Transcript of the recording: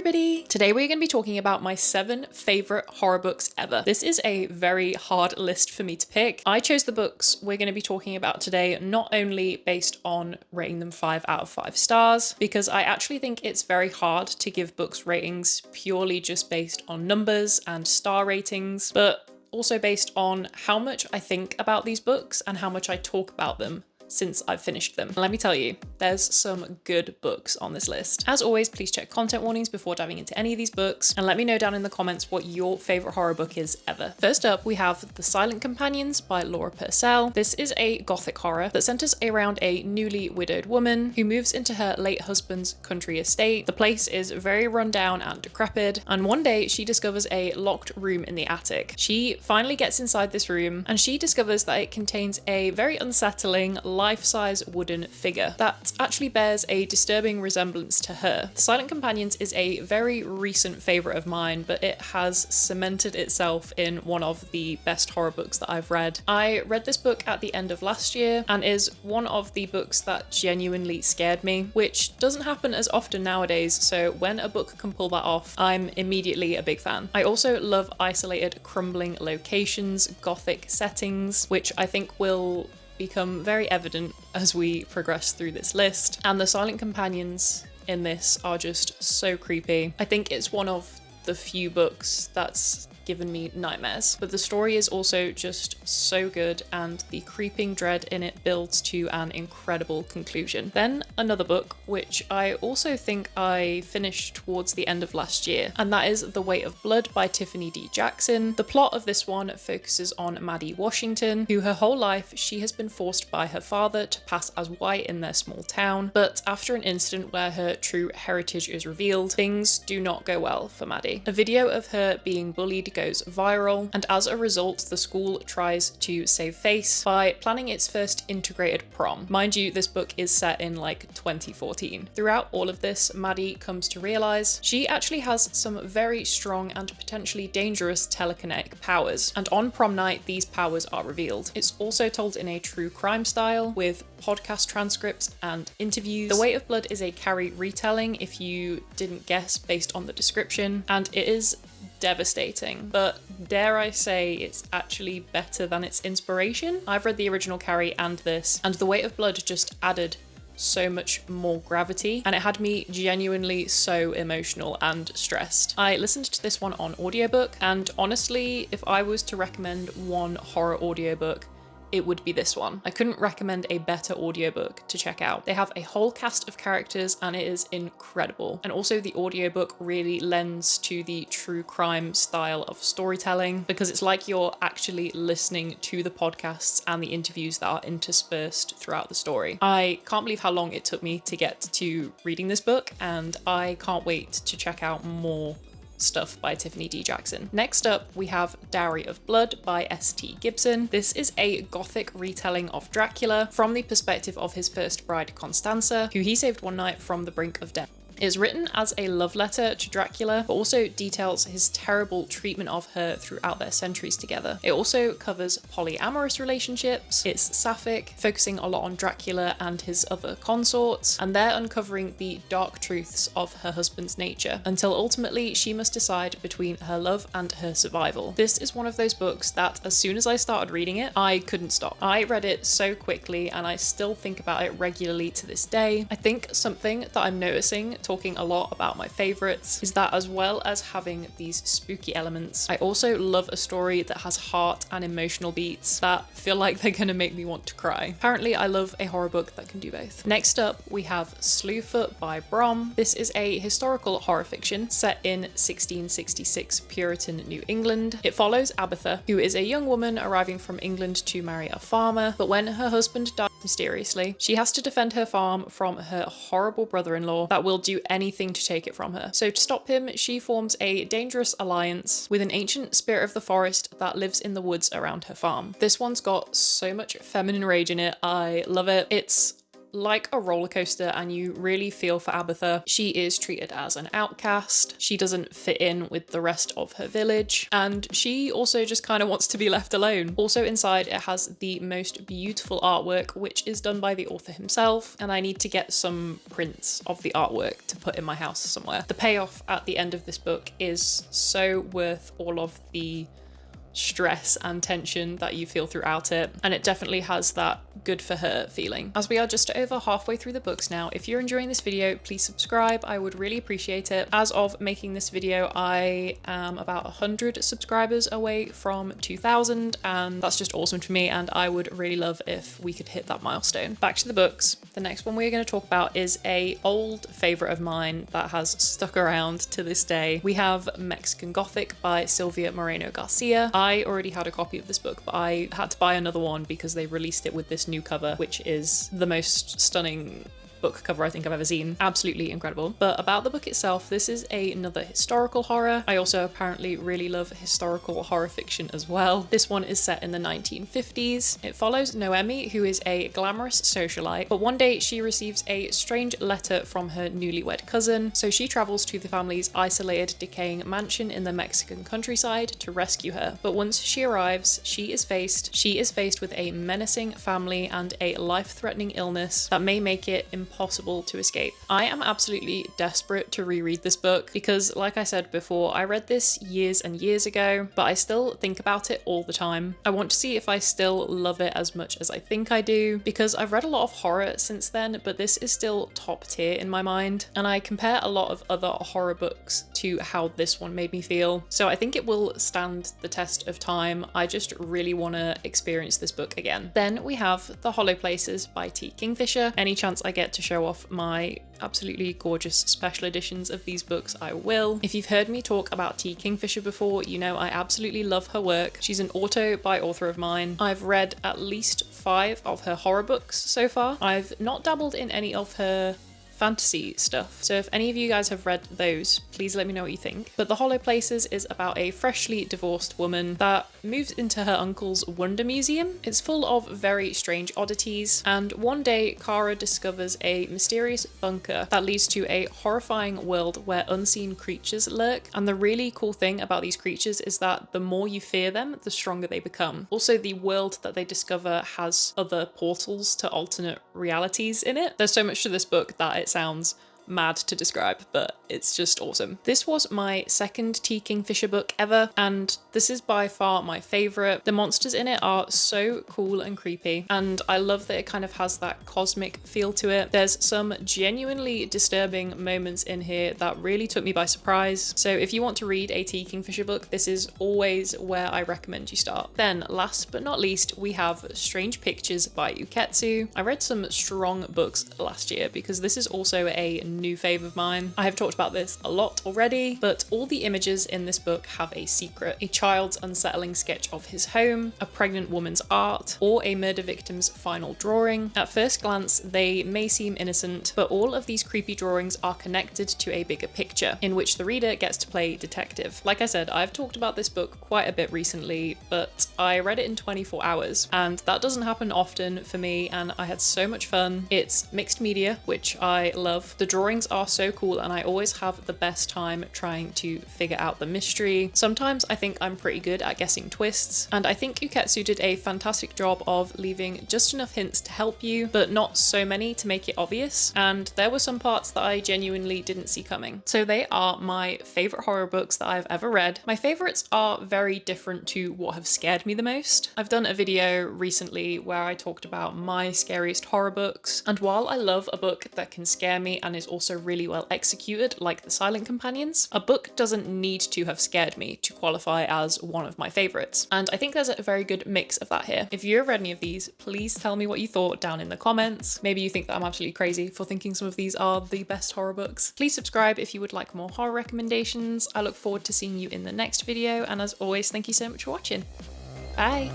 everybody! Today we're going to be talking about my 7 favourite horror books ever. This is a very hard list for me to pick. I chose the books we're going to be talking about today not only based on rating them 5 out of 5 stars, because I actually think it's very hard to give books ratings purely just based on numbers and star ratings, but also based on how much I think about these books and how much I talk about them since I've finished them. Let me tell you, there's some good books on this list. As always, please check content warnings before diving into any of these books, and let me know down in the comments what your favourite horror book is ever. First up, we have The Silent Companions by Laura Purcell. This is a gothic horror that centres around a newly widowed woman who moves into her late husband's country estate. The place is very run down and decrepit, and one day she discovers a locked room in the attic. She finally gets inside this room, and she discovers that it contains a very unsettling, life-size wooden figure that actually bears a disturbing resemblance to her. The Silent Companions is a very recent favourite of mine, but it has cemented itself in one of the best horror books that I've read. I read this book at the end of last year and is one of the books that genuinely scared me, which doesn't happen as often nowadays, so when a book can pull that off, I'm immediately a big fan. I also love isolated, crumbling locations, gothic settings, which I think will become very evident as we progress through this list. And the Silent Companions in this are just so creepy. I think it's one of the few books that's given me nightmares, but the story is also just so good and the creeping dread in it builds to an incredible conclusion. Then another book which I also think I finished towards the end of last year, and that is The Weight of Blood by Tiffany D. Jackson. The plot of this one focuses on Maddie Washington, who her whole life she has been forced by her father to pass as white in their small town, but after an incident where her true heritage is revealed, things do not go well for Maddie. A video of her being bullied goes viral, and as a result the school tries to save face by planning its first integrated prom. Mind you, this book is set in like 2014. Throughout all of this, Maddie comes to realise she actually has some very strong and potentially dangerous telekinetic powers, and on prom night these powers are revealed. It's also told in a true crime style with podcast transcripts and interviews. The Weight of Blood is a Carrie retelling if you didn't guess based on the description, and it is devastating, but dare I say it's actually better than its inspiration. I've read the original Carrie and this, and The Weight of Blood just added so much more gravity, and it had me genuinely so emotional and stressed. I listened to this one on audiobook, and honestly, if I was to recommend one horror audiobook, it would be this one. I couldn't recommend a better audiobook to check out. They have a whole cast of characters and it is incredible. And also the audiobook really lends to the true crime style of storytelling, because it's like you're actually listening to the podcasts and the interviews that are interspersed throughout the story. I can't believe how long it took me to get to reading this book, and I can't wait to check out more stuff by Tiffany D. Jackson. Next up, we have Dowery of Blood by S.T. Gibson. This is a gothic retelling of Dracula from the perspective of his first bride, Constanza, who he saved one night from the brink of death. It is written as a love letter to Dracula, but also details his terrible treatment of her throughout their centuries together. It also covers polyamorous relationships. It's sapphic, focusing a lot on Dracula and his other consorts, and they're uncovering the dark truths of her husband's nature, until ultimately she must decide between her love and her survival. This is one of those books that as soon as I started reading it, I couldn't stop. I read it so quickly and I still think about it regularly to this day. I think something that I'm noticing talking a lot about my favourites is that as well as having these spooky elements, I also love a story that has heart and emotional beats that feel like they're gonna make me want to cry. Apparently I love a horror book that can do both. Next up, we have Slewfoot by Brom. This is a historical horror fiction set in 1666 Puritan New England. It follows Abatha, who is a young woman arriving from England to marry a farmer, but when her husband dies mysteriously, she has to defend her farm from her horrible brother-in-law that will do anything to take it from her. So to stop him, she forms a dangerous alliance with an ancient spirit of the forest that lives in the woods around her farm. This one's got so much feminine rage in it. I love it. It's like a roller coaster and you really feel for Abatha. She is treated as an outcast. She doesn't fit in with the rest of her village, and she also just kind of wants to be left alone. Also inside it has the most beautiful artwork, which is done by the author himself, and I need to get some prints of the artwork to put in my house somewhere. The payoff at the end of this book is so worth all of the stress and tension that you feel throughout it, and it definitely has that good for her feeling. As we are just over halfway through the books now, if you're enjoying this video, please subscribe. I would really appreciate it. As of making this video, I am about 100 subscribers away from 2,000, and that's just awesome to me, and I would really love if we could hit that milestone. Back to the books. The next one we're going to talk about is a old favorite of mine that has stuck around to this day. We have Mexican Gothic by Silvia Moreno-Garcia. I already had a copy of this book, but I had to buy another one because they released it with this new cover, which is the most stunning book cover I think I've ever seen. Absolutely incredible. But about the book itself, this is another historical horror. I also apparently really love historical horror fiction as well. This one is set in the 1950s. It follows Noemi, who is a glamorous socialite, but one day she receives a strange letter from her newlywed cousin, so she travels to the family's isolated, decaying mansion in the Mexican countryside to rescue her. But once she arrives, she is faced with a menacing family and a life-threatening illness that may make it impossible to escape. I am absolutely desperate to reread this book because, like I said before, I read this years and years ago, but I still think about it all the time. I want to see if I still love it as much as I think I do, because I've read a lot of horror since then, but this is still top tier in my mind, and I compare a lot of other horror books to how this one made me feel. So I think it will stand the test of time. I just really want to experience this book again. Then we have The Hollow Places by T. Kingfisher. Any chance I get to show off my absolutely gorgeous special editions of these books, I will. If you've heard me talk about T. Kingfisher before, you know I absolutely love her work. She's an author of mine. I've read at least 5 of her horror books so far. I've not dabbled in any of her fantasy stuff, so if any of you guys have read those, please let me know what you think. But The Hollow Places is about a freshly divorced woman that moves into her uncle's wonder museum. It's full of very strange oddities, and one day Kara discovers a mysterious bunker that leads to a horrifying world where unseen creatures lurk, and the really cool thing about these creatures is that the more you fear them, the stronger they become. Also, the world that they discover has other portals to alternate realities in it. There's so much to this book that it sounds mad to describe, but it's just awesome. This was my second T. Kingfisher book ever, and this is by far my favorite. The monsters in it are so cool and creepy, and I love that it kind of has that cosmic feel to it. There's some genuinely disturbing moments in here that really took me by surprise. So if you want to read a T. Kingfisher book, this is always where I recommend you start. Then last but not least, we have Strange Pictures by Uketsu. I read some strong books last year because this is also a new fave of mine. I have talked about this a lot already, but all the images in this book have a secret. A child's unsettling sketch of his home, a pregnant woman's art, or a murder victim's final drawing. At first glance, they may seem innocent, but all of these creepy drawings are connected to a bigger picture, in which the reader gets to play detective. Like I said, I've talked about this book quite a bit recently, but I read it in 24 hours, and that doesn't happen often for me, and I had so much fun. It's mixed media, which I love. The drawings are so cool, and I always have the best time trying to figure out the mystery. Sometimes I think I'm pretty good at guessing twists, and I think Uketsu did a fantastic job of leaving just enough hints to help you, but not so many to make it obvious, and there were some parts that I genuinely didn't see coming. So they are my favorite horror books that I've ever read. My favorites are very different to what have scared me the most. I've done a video recently where I talked about my scariest horror books, and while I love a book that can scare me and is also really well executed, like The Silent Companions, a book doesn't need to have scared me to qualify as one of my favorites. And I think there's a very good mix of that here. If you've read any of these, please tell me what you thought down in the comments. Maybe you think that I'm absolutely crazy for thinking some of these are the best horror books. Please subscribe if you would like more horror recommendations. I look forward to seeing you in the next video, and as always, thank you so much for watching. Bye!